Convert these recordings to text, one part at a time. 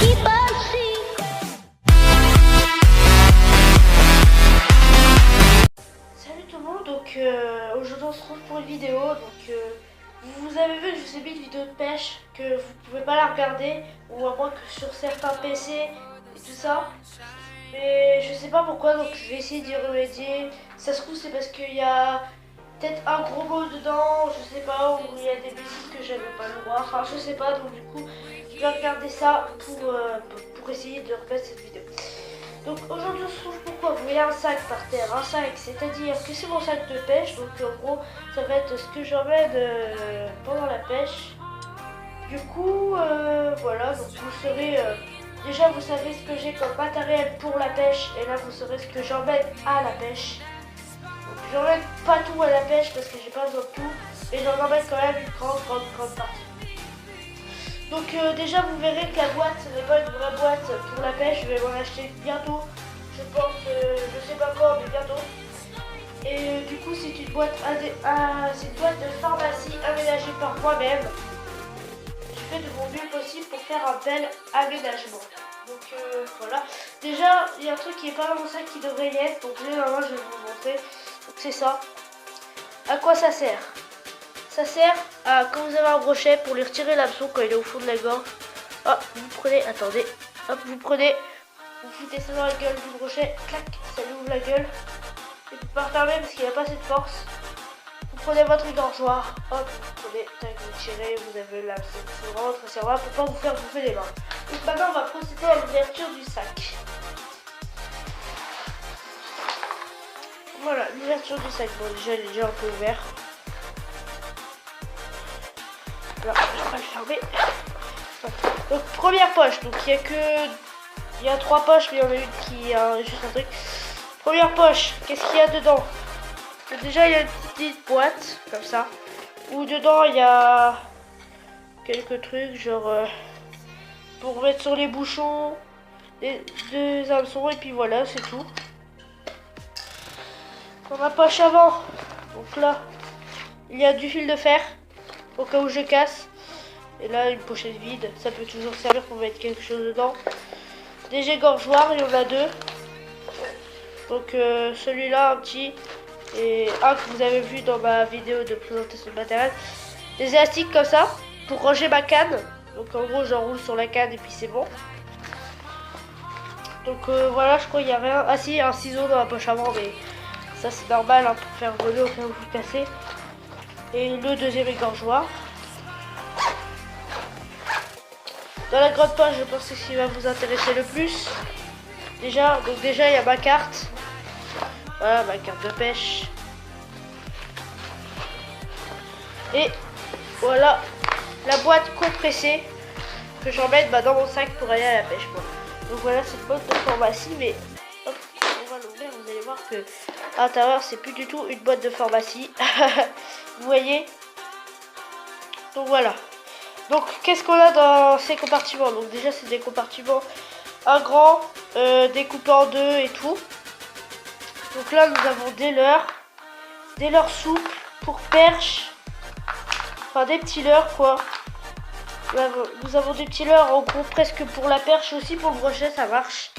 Salut tout le monde, donc aujourd'hui on se retrouve pour une vidéo. Vous avez vu que je vous ai mis une vidéo de pêche, que vous pouvez pas la regarder, ou à moins que sur certains PC et tout ça. Mais je sais pas pourquoi, donc je vais essayer d'y remédier. Ça se trouve c'est parce qu'il y a peut-être un gros mot dedans, je sais pas, ou il y a des bêtises que j'avais pas le droit, enfin je sais pas, donc du coup je vais regarder ça pour essayer de remettre cette vidéo. Donc aujourd'hui on se trouve pourquoi vous voyez un sac par terre, un sac, c'est-à-dire que c'est mon sac de pêche, donc en gros ça va être ce que j'emmène pendant la pêche. Du coup voilà, donc vous saurez, déjà vous savez ce que j'ai comme matériel pour la pêche, et là vous saurez ce que j'emmène à la pêche. Donc j'emmène pas tout à la pêche parce que j'ai pas besoin de tout, mais j'en emmène quand même une grande partie. Donc déjà vous verrez que la boîte ce n'est pas une vraie boîte pour la pêche, je vais m'en acheter bientôt, je pense, je sais pas quand mais bientôt. Et du coup c'est une boîte de pharmacie aménagée par moi-même. Je fais de mon mieux possible pour faire un bel aménagement. Donc voilà, déjà il y a un truc qui est pas dans mon sac qui devrait y être, donc là je vais vous montrer. Donc c'est ça. À quoi ça sert? Ça sert à, quand vous avez un brochet, pour lui retirer l'hameçon quand il est au fond de la gorge. Hop, vous prenez, attendez, hop, vous prenez, vous foutez ça dans la gueule du brochet, clac, ça lui ouvre la gueule. Et vous pas refermer parce qu'il n'a pas assez de force. Vous prenez votre égorgeoir, hop, vous prenez, tac, vous tirez, vous avez l'hameçon. C'est vraiment très sympa pour pas vous faire bouffer les mains. Donc maintenant on va procéder à l'ouverture du sac. Voilà, l'ouverture du sac. Bon déjà il est déjà un peu ouvert. Alors, je vais pas le fermer. Donc première poche, donc il y a 3 poches, mais il y en a une qui a juste un truc. Première poche, qu'est-ce qu'il y a dedans? Donc, déjà il y a une petite boîte comme ça, où dedans il y a quelques trucs genre pour mettre sur les bouchons, des hameçons, et puis voilà, c'est tout. Dans ma poche avant, donc là il y a du fil de fer au cas où je casse. Et là, une pochette vide, ça peut toujours servir pour mettre quelque chose dedans. Des égorgeoirs, il y en a 2. Donc celui-là, un petit, et un que vous avez vu dans ma vidéo de présentation de matériel. Des élastiques comme ça, pour ranger ma canne. Donc en gros, j'enroule sur la canne et puis c'est bon. Donc voilà, je crois qu'il n'y a rien. Ah si, un ciseau dans la poche avant, mais ça c'est normal hein, pour faire voler au cas où vous cassez. Et le deuxième égorgeoir. Dans la grande poche, je pense que c'est ce qui va vous intéresser le plus. Déjà il y a ma carte. Voilà, ma carte de pêche. Et voilà la boîte compressée que j'emmène dans mon sac pour aller à la pêche. Bon. Donc voilà, cette boîte de pharmacie, mais hop, on va l'ouvrir, vous allez voir que à l'intérieur, c'est plus du tout une boîte de pharmacie. Vous voyez? Donc voilà. Donc qu'est-ce qu'on a dans ces compartiments? Donc déjà c'est des compartiments un grand, découpés en deux et tout. Donc là nous avons des leurres souples pour perche, enfin des petits leurres quoi. Là, nous avons des petits leurres en gros presque pour la perche, aussi pour le brochet ça marche.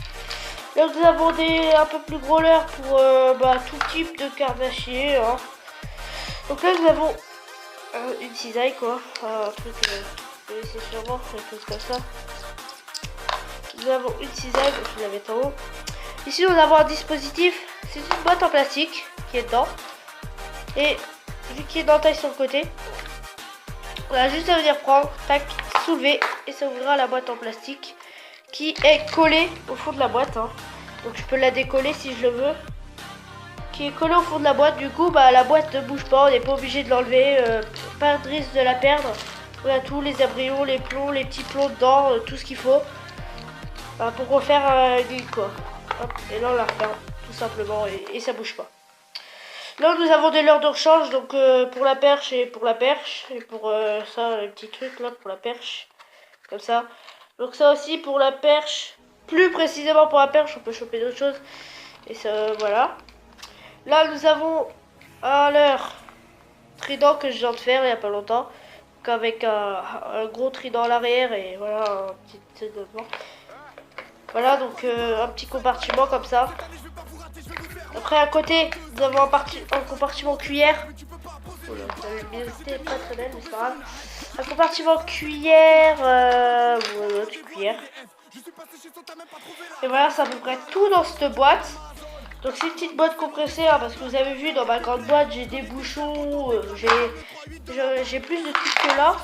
Là nous avons des un peu plus gros leurres pour tout type de carnassier hein. Donc là nous avons une cisaille quoi, un truc, vous connaissez sûrement, quelque chose comme ça. Nous avons une cisaille, je vais la mettre en haut. Ici nous avons un dispositif, c'est une boîte en plastique qui est dedans. Et vu qu'il y a une entaille sur le côté, on a juste à venir prendre, tac, soulever, et ça ouvrira la boîte en plastique qui est collée au fond de la boîte hein. Donc je peux la décoller si je le veux. Qui est collée au fond de la boîte, du coup la boîte ne bouge pas, on n'est pas obligé de l'enlever, pas de risque de la perdre. On a tous les embryons, les plombs, les petits plombs dedans, tout ce qu'il faut pour refaire une ligne quoi. Hop, et là on la referme tout simplement et ça bouge pas. Là nous avons des leurres de rechange, donc pour la perche et pour la perche, et pour ça les petits trucs là pour la perche, comme ça. Donc ça aussi pour la perche, plus précisément pour la perche, on peut choper d'autres choses. Et ça voilà. Là nous avons un leurre trident que je viens de faire il n'y a pas longtemps. qu'avec un gros trident à l'arrière et voilà un petit devant. Voilà donc un petit compartiment comme ça. Après à côté nous avons un compartiment cuillère. Oula, la luminosité est pas très belle mais c'est pas grave. Un compartiment cuillère, voilà, cuillère. Et voilà, c'est à peu près tout dans cette boîte. Donc c'est une petite boîte compressée hein, parce que vous avez vu dans ma grande boîte j'ai des bouchons, j'ai plus de trucs que là.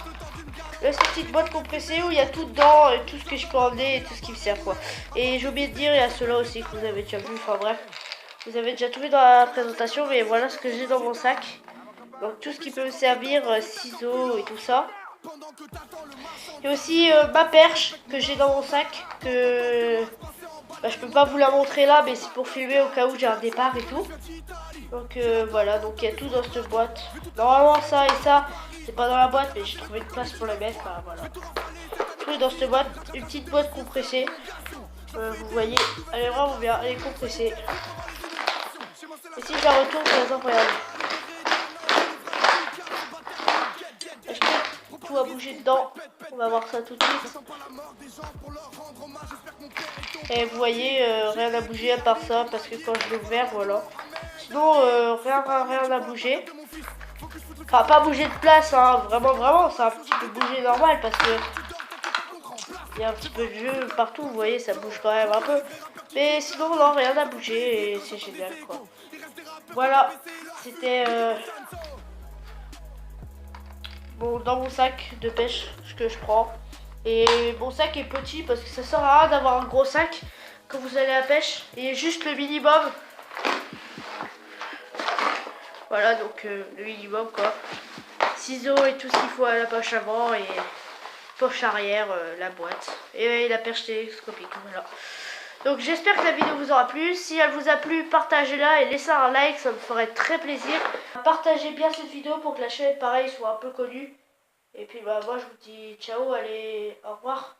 Là c'est une petite boîte compressée où il y a tout dedans, et tout ce que je peux emmener et tout ce qui me sert quoi. Et j'ai oublié de dire, il y a ceux-là aussi que vous avez déjà vu, enfin bref. Vous avez déjà tout vu dans la présentation, mais voilà ce que j'ai dans mon sac. Donc tout ce qui peut me servir, ciseaux et tout ça. Et aussi ma perche que j'ai dans mon sac, que bah, je peux pas vous la montrer là, mais c'est pour filmer au cas où j'ai un départ et tout. Donc voilà, donc il y a tout dans cette boîte. Normalement ça et ça, c'est pas dans la boîte, mais j'ai trouvé une place pour la mettre. Bah, voilà. Tout est dans cette boîte, une petite boîte compressée. Vous voyez, elle est vraiment bien, elle est compressée. Et si je la retourne, c'est incroyable. Est-ce que tout a bougé dedans? On va voir ça tout de suite. Et vous voyez, rien n'a bougé à part ça, parce que quand je l'ai ouvert, voilà. Sinon, rien n'a bougé. Enfin, pas bougé de place, hein. Vraiment, ça a un petit peu bougé normal, parce que il y a un petit peu de jeu partout, vous voyez, ça bouge quand même un peu. Mais sinon, non, rien n'a bougé, et c'est génial, quoi. Voilà, c'était dans mon sac de pêche, ce que je prends. Et mon sac est petit, parce que ça sert à rien d'avoir un gros sac quand vous allez à la pêche. Et juste le minimum. Voilà, donc le minimum, quoi. Ciseaux et tout ce qu'il faut à la poche avant et poche arrière, la boîte et la perche télescopique, voilà. Donc j'espère que la vidéo vous aura plu. Si elle vous a plu, partagez-la et laissez un like, ça me ferait très plaisir. Partagez bien cette vidéo pour que la chaîne pareil soit un peu connue. Et puis bah moi je vous dis ciao, allez, au revoir.